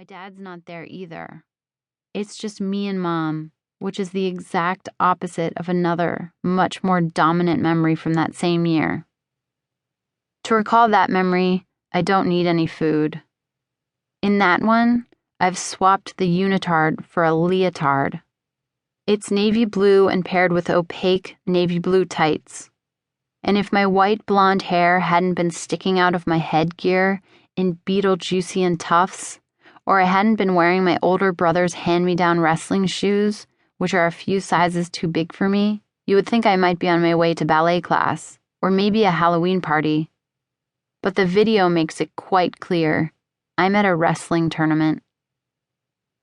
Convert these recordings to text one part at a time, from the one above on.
My dad's not there either. It's just me and Mom, which is the exact opposite of another, much more dominant memory from that same year. To recall that memory, I don't need any food. In that one, I've swapped the unitard for a leotard. It's navy blue and paired with opaque navy blue tights. And if my white blonde hair hadn't been sticking out of my headgear in Beetlejuicean tufts, or I hadn't been wearing my older brother's hand-me-down wrestling shoes, which are a few sizes too big for me, you would think I might be on my way to ballet class, or maybe a Halloween party. But the video makes it quite clear. I'm at a wrestling tournament.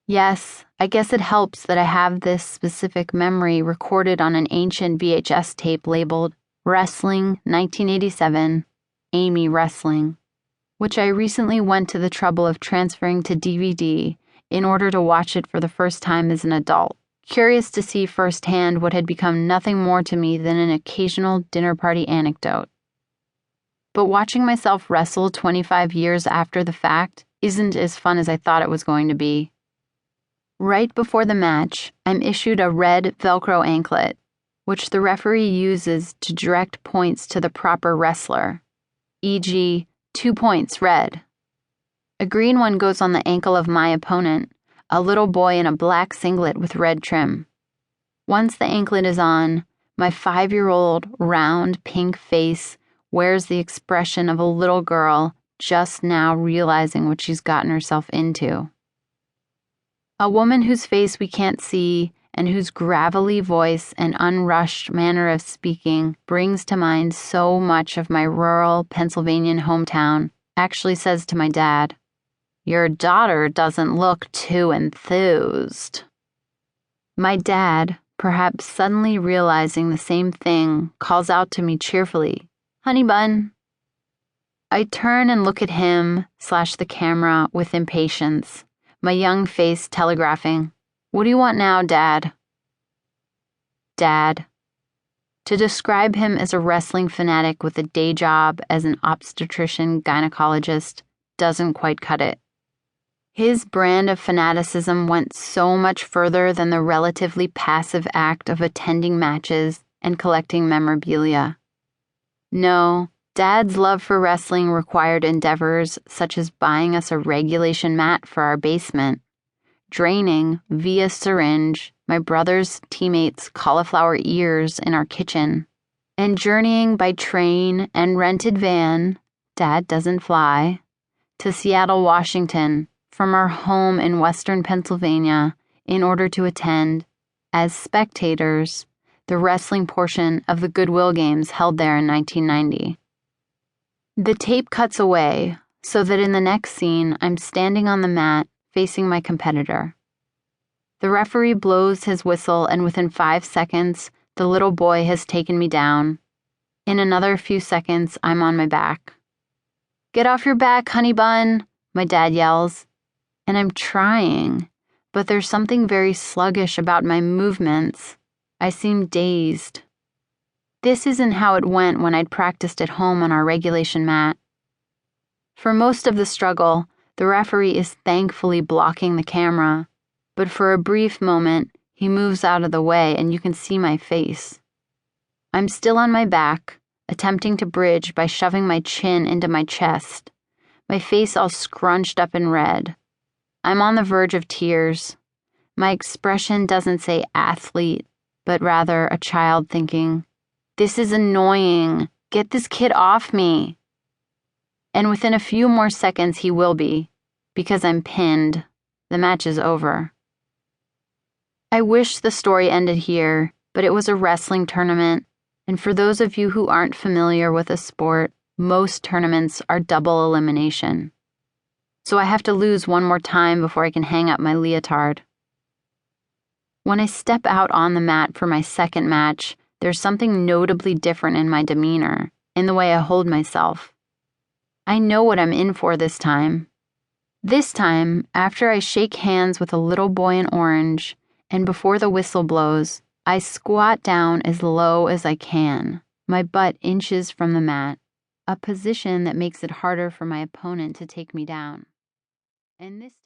Yes, I guess it helps that I have this specific memory recorded on an ancient VHS tape labeled Wrestling 1987, Amy Wrestling, which I recently went to the trouble of transferring to DVD in order to watch it for the first time as an adult, curious to see firsthand what had become nothing more to me than an occasional dinner party anecdote. But watching myself wrestle 25 years after the fact isn't as fun as I thought it was going to be. Right before the match, I'm issued a red Velcro anklet, which the referee uses to direct points to the proper wrestler, e.g., 2 points red. A green one goes on the ankle of my opponent, a little boy in a black singlet with red trim. Once the anklet is on, my 5-year-old round pink face wears the expression of a little girl just now realizing what she's gotten herself into. A woman whose face we can't see and whose gravelly voice and unrushed manner of speaking brings to mind so much of my rural Pennsylvanian hometown, actually says to my dad, "Your daughter doesn't look too enthused." My dad, perhaps suddenly realizing the same thing, calls out to me cheerfully, "Honey bun." I turn and look at him/the camera with impatience, my young face telegraphing, "What do you want now, Dad?" Dad. To describe him as a wrestling fanatic with a day job as an obstetrician-gynecologist doesn't quite cut it. His brand of fanaticism went so much further than the relatively passive act of attending matches and collecting memorabilia. No, Dad's love for wrestling required endeavors such as buying us a regulation mat for our basement, draining, via syringe, my brother's teammates' cauliflower ears in our kitchen, and journeying by train and rented van, Dad doesn't fly, to Seattle, Washington, from our home in western Pennsylvania in order to attend, as spectators, the wrestling portion of the Goodwill Games held there in 1990. The tape cuts away, so that in the next scene I'm standing on the mat facing my competitor. The referee blows his whistle, and within 5 seconds, the little boy has taken me down. In another few seconds, I'm on my back. "Get off your back, honey bun," my dad yells. And I'm trying, but there's something very sluggish about my movements. I seem dazed. This isn't how it went when I'd practiced at home on our regulation mat. For most of the struggle, the referee is thankfully blocking the camera, but for a brief moment, he moves out of the way and you can see my face. I'm still on my back, attempting to bridge by shoving my chin into my chest, my face all scrunched up and red. I'm on the verge of tears. My expression doesn't say athlete, but rather a child thinking, "This is annoying. Get this kid off me." And within a few more seconds he will be, because I'm pinned. The match is over. I wish the story ended here, but it was a wrestling tournament, and for those of you who aren't familiar with a sport, most tournaments are double elimination. So I have to lose one more time before I can hang up my leotard. When I step out on the mat for my second match, there's something notably different in my demeanor, in the way I hold myself. I know what I'm in for this time. This time, after I shake hands with a little boy in orange, and before the whistle blows, I squat down as low as I can, my butt inches from the mat, a position that makes it harder for my opponent to take me down. And this